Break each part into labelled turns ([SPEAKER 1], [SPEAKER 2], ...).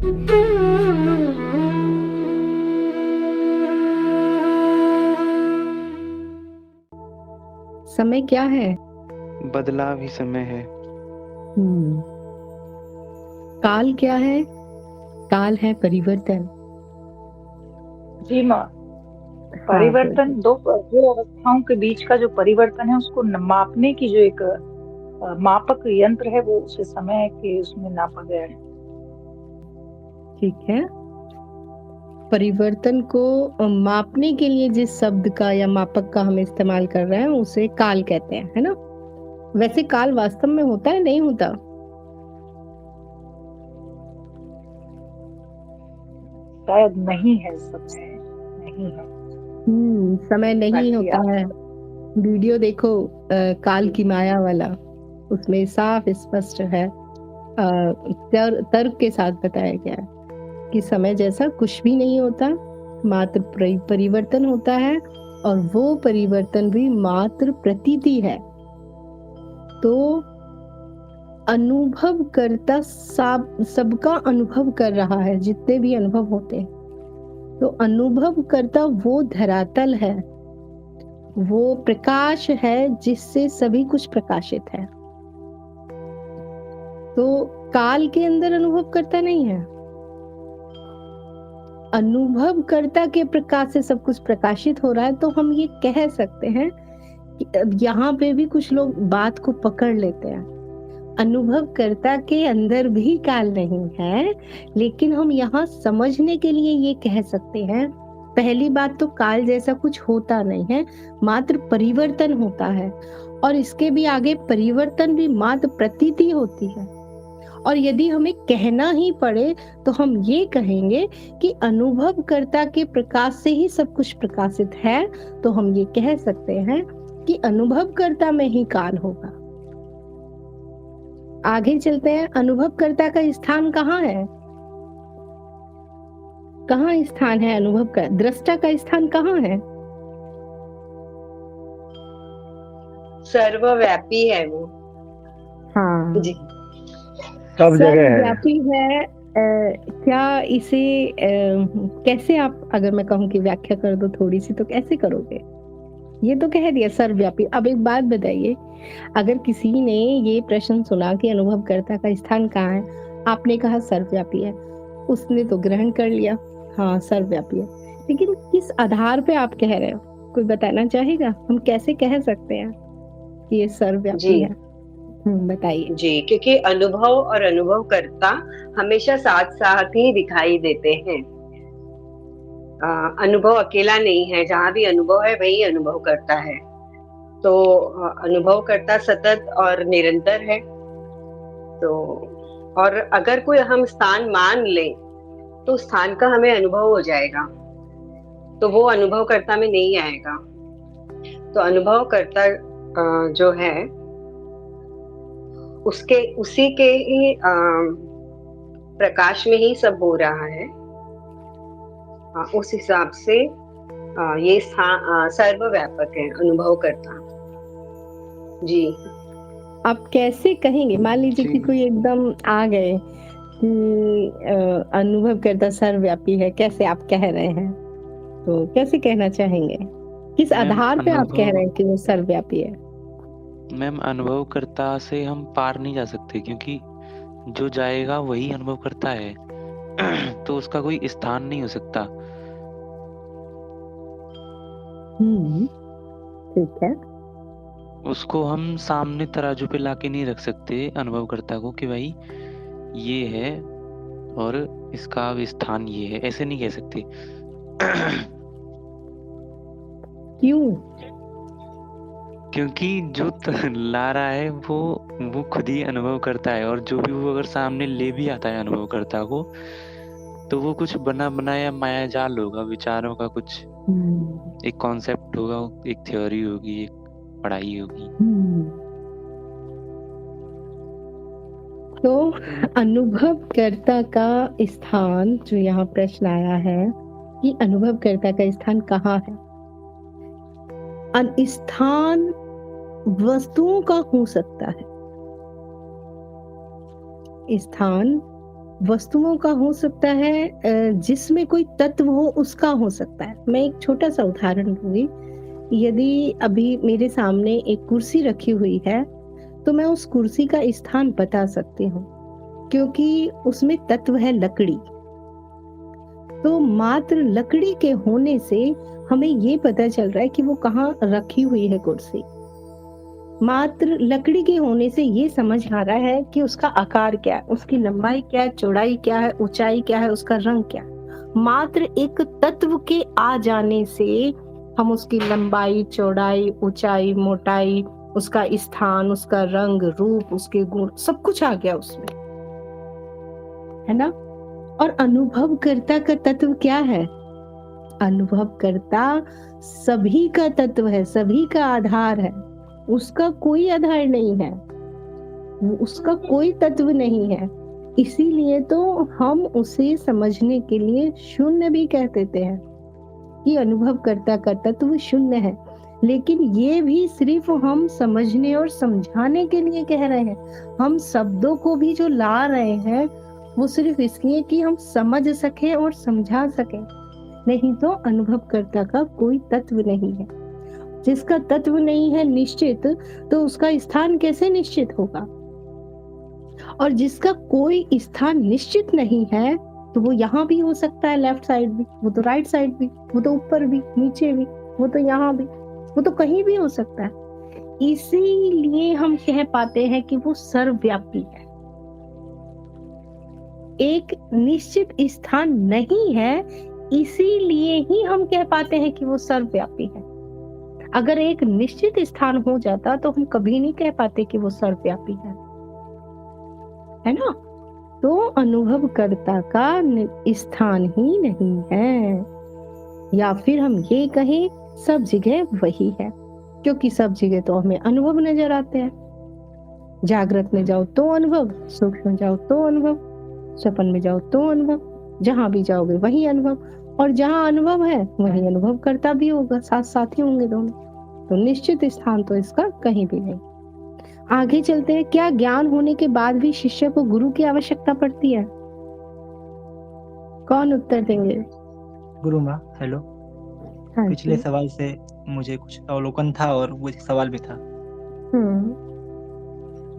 [SPEAKER 1] समय क्या है?
[SPEAKER 2] बदलाव ही समय है।
[SPEAKER 1] हम्म। काल क्या है? काल है परिवर्तन।
[SPEAKER 3] जी माँ।
[SPEAKER 1] हाँ
[SPEAKER 3] परिवर्तन
[SPEAKER 1] बोलिए।
[SPEAKER 3] दो अवस्थाओं के बीच का जो परिवर्तन है उसको मापने की जो एक मापक यंत्र है वो उसे समय के उसमें नापा गया है।
[SPEAKER 1] ठीक है। परिवर्तन को मापने के लिए जिस शब्द का या मापक का हम इस्तेमाल कर रहे हैं उसे काल कहते हैं, है ना? वैसे काल वास्तव में होता है, नहीं होता?
[SPEAKER 3] शायद नहीं है, समय नहीं है।
[SPEAKER 1] समय नहीं
[SPEAKER 3] बाकी
[SPEAKER 1] होता
[SPEAKER 3] आप
[SPEAKER 1] है। वीडियो देखो, काल
[SPEAKER 3] जी
[SPEAKER 1] की माया वाला, उसमें साफ स्पष्ट है, तर्क के साथ बताया गया है कि समय जैसा कुछ भी नहीं होता, मात्र परिवर्तन होता है, और वो परिवर्तन भी मात्र प्रतीति है। तो अनुभव करता सबका अनुभव कर रहा है, जितने भी अनुभव होते हैं। तो अनुभव करता वो धरातल है, वो प्रकाश है जिससे सभी कुछ प्रकाशित है। तो काल के अंदर अनुभव करता नहीं है, अनुभव कर्ता के प्रकाश से सब कुछ प्रकाशित हो रहा है। तो हम ये कह सकते हैं कि अब यहाँ पे भी कुछ लोग बात को पकड़ लेते हैं, अनुभव कर्ता के अंदर भी काल नहीं है, लेकिन हम यहाँ समझने के लिए ये कह सकते हैं, पहली बात तो काल जैसा कुछ होता नहीं है, मात्र परिवर्तन होता है। और इसके भी आगे परिवर्तन भी मात्र प्रतीति होती है। और यदि हमें कहना ही पड़े तो हम ये कहेंगे कि अनुभवकर्ता के प्रकाश से ही सब कुछ प्रकाशित है। तो हम ये कह सकते हैं कि अनुभवकर्ता में ही काल होगा। आगे चलते हैं, अनुभवकर्ता का स्थान कहाँ है? कहाँ स्थान है अनुभव का? दृष्टा का स्थान कहाँ है?
[SPEAKER 4] सर्वव्यापी है वो।
[SPEAKER 1] हाँ,
[SPEAKER 4] जी
[SPEAKER 2] सब जगह है।
[SPEAKER 1] सर्वव्यापी है। क्या इसे कैसे आप, अगर मैं कहूँ कि व्याख्या कर दो थोड़ी सी, तो कैसे करोगे? ये तो कह दिया सर्वव्यापी। अब एक बात बताइए, अगर किसी ने ये प्रश्न सुना कि अनुभवकर्ता का स्थान कहाँ है, आपने कहा सर्वव्यापी है, उसने तो ग्रहण कर लिया, हाँ सर्वव्यापी है, लेकिन किस आधार पे आप कह रहे हो? कोई बताना चाहेगा? हम कैसे कह सकते हैं कि ये सर्वव्यापी
[SPEAKER 4] जी
[SPEAKER 1] है? बताइए।
[SPEAKER 4] जी, क्योंकि अनुभव और अनुभवकर्ता हमेशा साथ साथ ही दिखाई देते हैं। अनुभव अकेला नहीं है, जहाँ भी अनुभव है वही अनुभव करता है। तो अनुभव करता सतत और निरंतर है। तो और अगर कोई हम स्थान मान ले तो स्थान का हमें अनुभव हो जाएगा, तो वो अनुभव करता में नहीं आएगा। तो अनुभव करता जो है उसके उसी के ही प्रकाश में ही सब हो रहा है। उस हिसाब से ये सर्वव्यापक है अनुभव करता। जी
[SPEAKER 1] आप कैसे कहेंगे? मान लीजिए कि कोई एकदम आ गए कि अनुभव करता सर्वव्यापी है, कैसे आप कह रहे हैं? तो कैसे कहना चाहेंगे? किस
[SPEAKER 2] मैम
[SPEAKER 1] आधार पे आप कह
[SPEAKER 2] अनुभव
[SPEAKER 1] रहे हैं कि वो सर्वव्यापी है?
[SPEAKER 2] मैम अनुभवकर्ता से हम पार नहीं जा सकते, क्योंकि जो जाएगा वही अनुभव करता है। तो उसका कोई स्थान नहीं हो सकता।
[SPEAKER 1] ठीक है।
[SPEAKER 2] उसको हम सामने तराजू पे लाके नहीं रख सकते अनुभवकर्ता को कि भाई ये है और इसका अब स्थान ये है, ऐसे नहीं कह सकते।
[SPEAKER 1] क्यों?
[SPEAKER 2] क्योंकि जो ला रहा है वो खुद ही अनुभव करता है, और जो भी वो अगर सामने ले भी आता है अनुभवकर्ता को, तो वो कुछ बना बनाया माया जाल होगा, विचारों का कुछ एक कॉन्सेप्ट होगा, एक थ्योरी होगी, एक पढ़ाई होगी।
[SPEAKER 1] तो अनुभवकर्ता का स्थान, जो यहाँ प्रश्न आया है कि अनुभवकर्ता का स्थान कहाँ है? स्थान वस्तुओं का हो सकता है, स्थान वस्तुओं का हो सकता है, जिसमें कोई तत्व हो उसका हो सकता है। मैं एक छोटा सा उदाहरण दूंगी। यदि अभी मेरे सामने एक कुर्सी रखी हुई है तो मैं उस कुर्सी का स्थान बता सकती हूँ, क्योंकि उसमें तत्व है लकड़ी। तो मात्र लकड़ी के होने से हमें ये पता चल रहा है कि वो कहाँ रखी हुई है कुर्सी। मात्र लकड़ी के होने से ये समझ आ रहा है कि उसका आकार क्या है, उसकी लंबाई क्या है, चौड़ाई क्या है, ऊंचाई क्या है, उसका रंग क्या है। मात्र एक तत्व के आ जाने से हम उसकी लंबाई, चौड़ाई, ऊंचाई, मोटाई, उसका स्थान, उसका रंग, रूप, उसके गुण, सब कुछ आ गया उसमें, है ना। और अनुभवकर्ता का तत्व क्या है? अनुभवकर्ता सभी का तत्व है, सभी का आधार है। उसका कोई आधार नहीं है, उसका कोई तत्व नहीं है। इसीलिए तो हम उसे समझने के लिए शून्य भी कह देते हैं कि अनुभवकर्ता का तत्व शून्य है। लेकिन ये भी सिर्फ हम समझने और समझाने के लिए कह रहे हैं। हम शब्दों को भी जो ला रहे हैं वो सिर्फ इसलिए कि हम समझ सके और समझा सके, नहीं तो अनुभवकर्ता का कोई तत्व नहीं है। जिसका तत्व नहीं है निश्चित, तो उसका स्थान कैसे निश्चित होगा? और जिसका कोई स्थान निश्चित नहीं है तो वो यहाँ भी हो सकता है, लेफ्ट साइड भी, वो तो राइट साइड भी, वो तो ऊपर भी, नीचे भी, वो तो यहाँ भी, वो तो कहीं भी हो सकता है। इसीलिए हम कह पाते हैं कि वो सर्वव्यापी है। एक निश्चित स्थान नहीं है, इसीलिए ही हम कह पाते हैं कि वो सर्वव्यापी है। अगर एक निश्चित स्थान हो जाता तो हम कभी नहीं कह पाते कि वो सर्वव्यापी है ना। तो अनुभवकर्ता का स्थान ही नहीं है, या फिर हम ये कहें सब जगह वही है, क्योंकि सब जगह तो हमें अनुभव नजर आते हैं। जागृत में जाओ तो अनुभव, सूक्ष्म में जाओ तो अनुभव, स्वप्न में जाओ तो अनुभव, जहां भी जाओगे वही अनुभव, और जहां अनुभव है वही अनुभव करता भी होगा, साथ साथ ही होंगे दोनों। तो निश्चित स्थान तो इसका कहीं भी नहीं। आगे चलते हैं। क्या ज्ञान होने के बाद भी शिष्य को गुरु की आवश्यकता पड़ती है? कौन उत्तर देंगे?
[SPEAKER 5] गुरु माँ हेलो।
[SPEAKER 1] हाँ
[SPEAKER 5] पिछले
[SPEAKER 1] जी।
[SPEAKER 5] सवाल से मुझे कुछ अवलोकन था और वो एक सवाल भी था।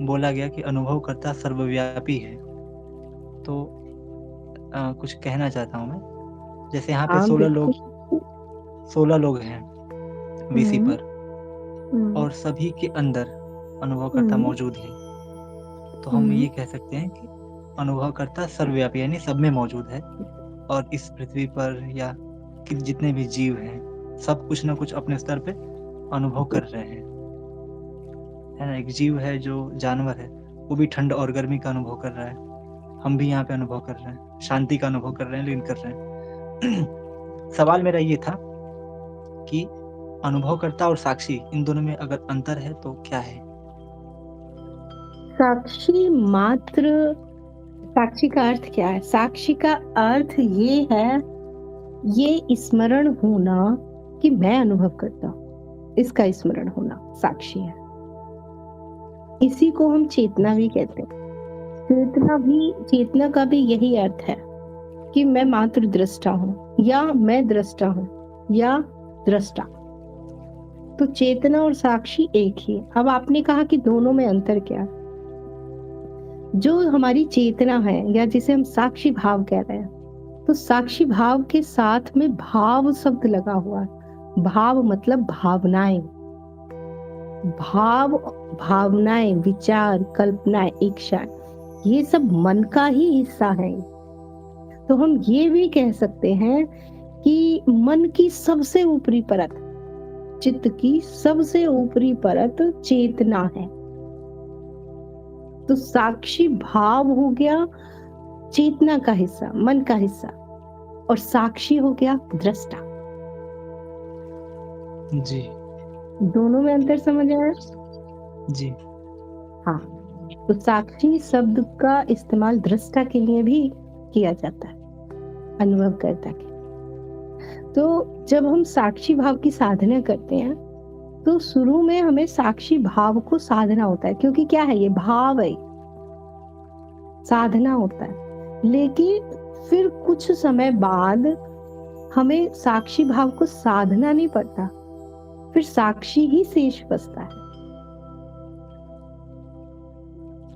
[SPEAKER 5] बोला गया कि अनुभवकर्ता सर्वव्यापी है, तो कुछ कहना चाहता हूँ मैं। जैसे यहाँ पे
[SPEAKER 1] हाँ,
[SPEAKER 5] 16 लोग हैं वीसी
[SPEAKER 1] हम्म,
[SPEAKER 5] पर, और सभी के अंदर अनुभवकर्ता मौजूद है, तो हम ये कह सकते हैं कि अनुभवकर्ता सर्वव्यापी यानी सब में मौजूद है। और इस पृथ्वी पर या कि जितने भी जीव हैं सब कुछ ना कुछ अपने स्तर पे अनुभव कर रहे हैं, है ना। एक जीव है जो जानवर है, वो भी ठंड और गर्मी का अनुभव कर रहा है। हम भी यहाँ पे अनुभव कर रहे हैं, शांति का अनुभव कर रहे हैं, लीन कर रहे हैं। सवाल मेरा ये था कि अनुभवकर्ता और साक्षी, इन दोनों में अगर अंतर है तो क्या है?
[SPEAKER 1] साक्षी मात्र, साक्षी का अर्थ क्या है? साक्षी का अर्थ ये है, ये स्मरण होना कि मैं अनुभव करता हूँ, इसका स्मरण होना साक्षी है। इसी को हम चेतना भी कहते हैं। चेतना का भी यही अर्थ है कि मैं मात्र दृष्टा हूँ, या मैं दृष्टा हूँ, या दृष्टा। तो चेतना और साक्षी एक ही है। अब आपने कहा कि दोनों में अंतर क्या है? जो हमारी चेतना है, या जिसे हम साक्षी भाव कह रहे हैं, तो साक्षी भाव के साथ में भाव शब्द लगा हुआ है। भाव मतलब भावनाएं, भावनाएं, विचार, कल्पनाएं, इच्छा, ये सब मन का ही हिस्सा है। तो हम ये भी कह सकते हैं कि मन की सबसे ऊपरी परत, चित्त की सबसे ऊपरी परत चेतना है। तो साक्षी भाव हो गया चेतना का हिस्सा, मन का हिस्सा, और साक्षी हो गया दृष्टा।
[SPEAKER 5] जी
[SPEAKER 1] दोनों में अंतर समझ आया?
[SPEAKER 5] जी
[SPEAKER 1] हाँ। तो साक्षी शब्द का इस्तेमाल दृष्टा के लिए भी किया जाता है, अनुभवकर्ता के। तो जब हम साक्षी भाव की साधना करते हैं तो शुरू में हमें साक्षी भाव को साधना होता है, क्योंकि क्या है, ये भाव है, साधना होता है। लेकिन फिर कुछ समय बाद हमें साक्षी भाव को साधना नहीं पड़ता, फिर साक्षी ही शेष बचता है।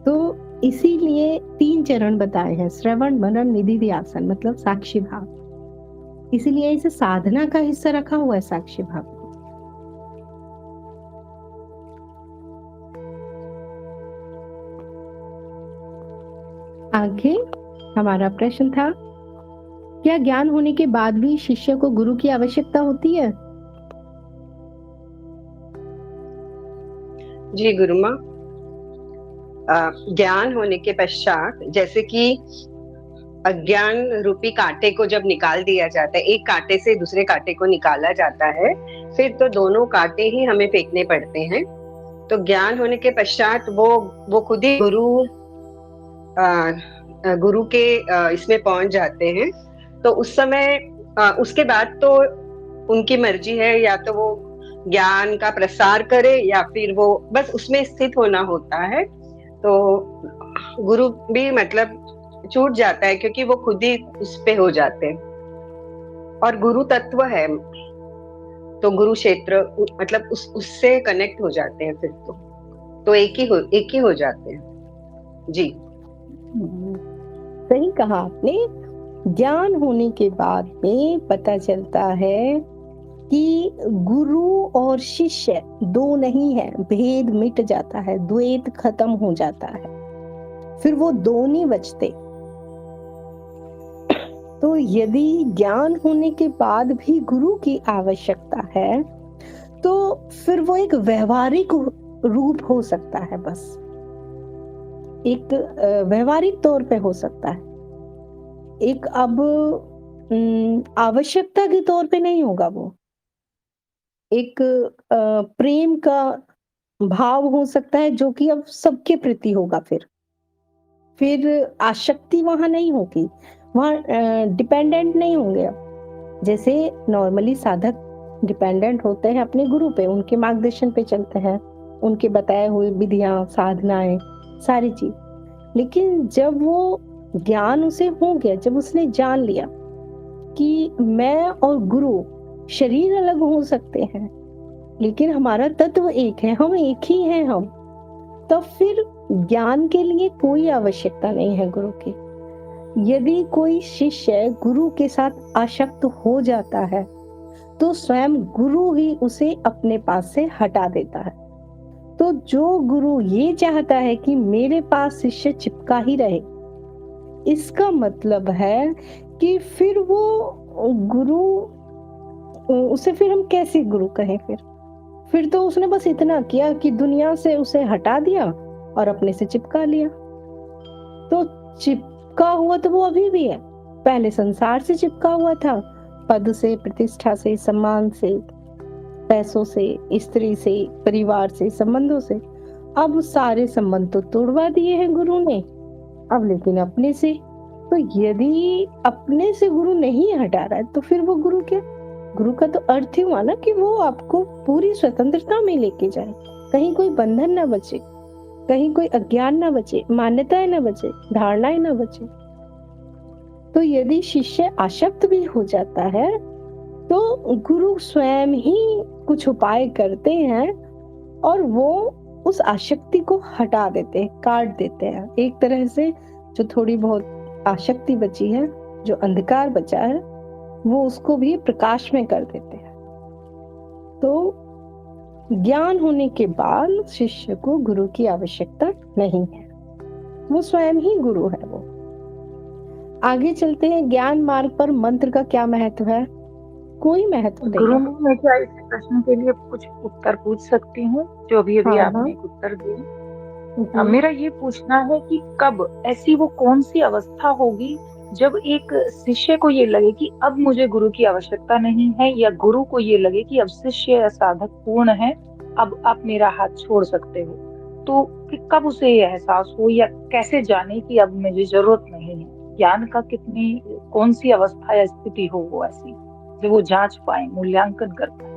[SPEAKER 1] तो इसीलिए 3 चरण बताए हैं, श्रवण, मनन, निधिध्यासन, मतलब साक्षी भाव। इसीलिए इसे साधना का हिस्सा रखा हुआ है, साक्षी भाव को। आगे हमारा प्रश्न था, क्या ज्ञान होने के बाद भी शिष्य को गुरु की आवश्यकता होती है?
[SPEAKER 4] जी गुरुमा, ज्ञान होने के पश्चात जैसे कि अज्ञान रूपी कांटे को जब निकाल दिया जाता है, एक कांटे से दूसरे कांटे को निकाला जाता है, फिर तो दोनों कांटे ही हमें फेंकने पड़ते हैं। तो ज्ञान होने के पश्चात वो खुद ही गुरु के इसमें पहुंच जाते हैं। तो उस समय उसके बाद तो उनकी मर्जी है, या तो वो ज्ञान का प्रसार करे या फिर वो बस उसमें स्थित होना होता है। तो गुरु भी मतलब छूट जाता है, क्योंकि वो खुद ही उस पे हो जाते हैं। और गुरु तत्व है, तो गुरु क्षेत्र मतलब उससे कनेक्ट हो जाते हैं, फिर तो एक ही हो जाते हैं। जी
[SPEAKER 1] सही कहा आपने। ज्ञान होने के बाद में पता चलता है कि गुरु और शिष्य दो नहीं है, भेद मिट जाता है, द्वैत खत्म हो जाता है, फिर वो दो नहीं बचते। तो यदि ज्ञान होने के बाद भी गुरु की आवश्यकता है, तो फिर वो एक व्यवहारिक रूप हो सकता है, बस एक व्यवहारिक तौर पे हो सकता है। एक अब आवश्यकता के तौर पे नहीं होगा, वो एक प्रेम का भाव हो सकता है, जो कि अब सबके प्रति होगा। फिर आसक्ति वहां नहीं होगी, वहां डिपेंडेंट नहीं होंगे। अब जैसे नॉर्मली साधक डिपेंडेंट होते हैं अपने गुरु पे, उनके मार्गदर्शन पे चलते हैं, उनके बताए हुए विधियां, साधनाएं, सारी चीज। लेकिन जब वो ज्ञान उसे हो गया, जब उसने जान लिया कि मैं और गुरु शरीर अलग हो सकते हैं, लेकिन हमारा तत्व एक है, हम एक ही हैं हम, तब फिर ज्ञान के लिए कोई आवश्यकता नहीं है गुरु की। यदि कोई शिष्य गुरु के साथ आसक्त हो जाता है, तो स्वयं गुरु ही उसे अपने पास से हटा देता है। तो जो गुरु ये चाहता है कि मेरे पास शिष्य चिपका ही रहे, इसका मतलब है कि फिर वो गुरु, उसे फिर हम कैसे गुरु कहें? फिर तो उसने बस इतना किया कि दुनिया से उसे हटा दिया और अपने से चिपका लिया। तो चिपका हुआ तो वो अभी भी है, पहले संसार से चिपका हुआ था, पद से, प्रतिष्ठा से, सम्मान से, पैसों से, स्त्री से, परिवार से, संबंधों से। अब सारे संबंध तो तोड़वा दिए हैं गुरु ने, अब लेकिन अपने से। तो यदि अपने से गुरु नहीं हटा रहा है, तो फिर वो गुरु क्या? गुरु का तो अर्थ ही हुआ ना कि वो आपको पूरी स्वतंत्रता में लेके जाए, कहीं कोई बंधन ना बचे, कहीं कोई अज्ञान ना बचे, मान्यताएं ना बचे, धारणाएं ना बचे। तो यदि शिष्य आसक्त भी हो जाता है, तो गुरु स्वयं ही कुछ उपाय करते हैं और वो उस आसक्ति को हटा देते हैं, काट देते हैं। एक तरह से जो थोड़ी बहुत आसक्ति बची है, जो अंधकार बचा है, वो उसको भी प्रकाश में कर देते हैं। तो ज्ञान होने के बाद शिष्य को गुरु की आवश्यकता नहीं है, वो स्वयं ही गुरु है। वो आगे चलते हैं, ज्ञान मार्ग पर मंत्र का क्या महत्व है? कोई महत्व नहीं।
[SPEAKER 3] गुरु, मैं क्या इस प्रश्न के लिए कुछ उत्तर पूछ सकती हूँ, जो अभी
[SPEAKER 1] हाँ,
[SPEAKER 3] आपने एक उत्तर दिया? मेरा ये पूछना है कि कब ऐसी वो कौन सी अवस्था होगी जब एक शिष्य को ये लगे कि अब मुझे गुरु की आवश्यकता नहीं है, या गुरु को ये लगे कि अब शिष्य या साधक पूर्ण है, अब आप मेरा हाथ छोड़ सकते हो? तो कि कब उसे ये एहसास हो, या कैसे जाने कि अब मुझे जरूरत नहीं है? ज्ञान का कौन सी अवस्था या स्थिति हो वो ऐसी, जब वो जांच पाए, मूल्यांकन कर पाए?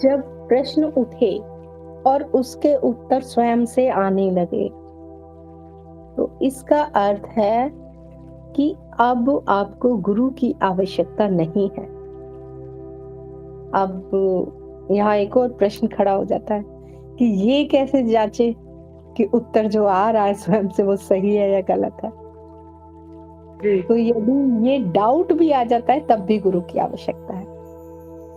[SPEAKER 1] जब प्रश्न उठे और उसके उत्तर स्वयं से आने लगे, तो इसका अर्थ है कि अब आपको गुरु की आवश्यकता नहीं है। अब यहाँ एक और प्रश्न खड़ा हो जाता है कि ये कैसे जांचे कि उत्तर जो आ रहा है स्वयं से वो सही है या गलत है। तो यदि ये डाउट भी आ जाता है तब भी गुरु की आवश्यकता है,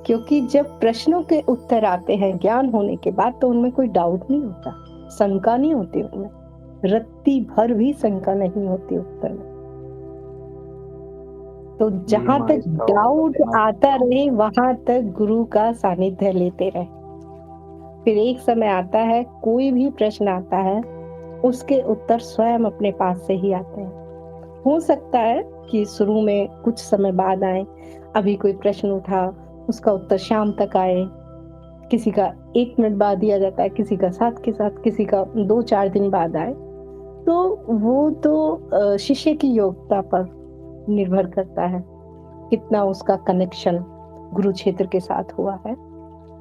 [SPEAKER 1] क्योंकि जब प्रश्नों के उत्तर आते हैं ज्ञान होने के बाद तो उनमें कोई डाउट नहीं होता, शंका नहीं होती, उनमें रत्ती भर भी शंका नहीं होती उत्तर में। तो जहां तक डाउट आता रहे वहां तक गुरु का सानिध्य लेते रहे। फिर एक समय आता है, कोई भी प्रश्न आता है उसके उत्तर स्वयं अपने पास से ही आते हैं। हो सकता है कि शुरू में कुछ समय बाद आए, अभी कोई प्रश्न उठा उसका उत्तर शाम तक आए, किसी का 1 मिनट बाद दिया जाता है, किसी का साथ के साथ, किसी का 2-4 दिन बाद आए। तो वो तो शिष्य की योग्यता पर निर्भर करता है, कितना उसका कनेक्शन गुरु क्षेत्र के साथ हुआ है।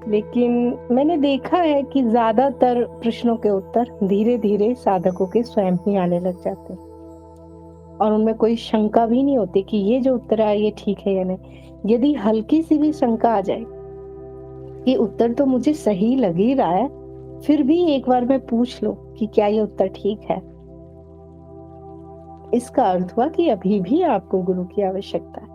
[SPEAKER 1] लेकिन मैंने देखा है कि ज्यादातर प्रश्नों के उत्तर धीरे धीरे साधकों के स्वयं ही आने लग जाते हैं और उनमें कोई शंका भी नहीं होती कि ये जो उत्तर आया ये ठीक है या नहीं। यदि हल्की सी भी शंका आ जाए कि उत्तर तो मुझे सही लग ही रहा है, फिर भी एक बार मैं पूछ लो कि क्या ये उत्तर ठीक है, इसका अर्थ हुआ कि अभी भी आपको गुरु की आवश्यकता है।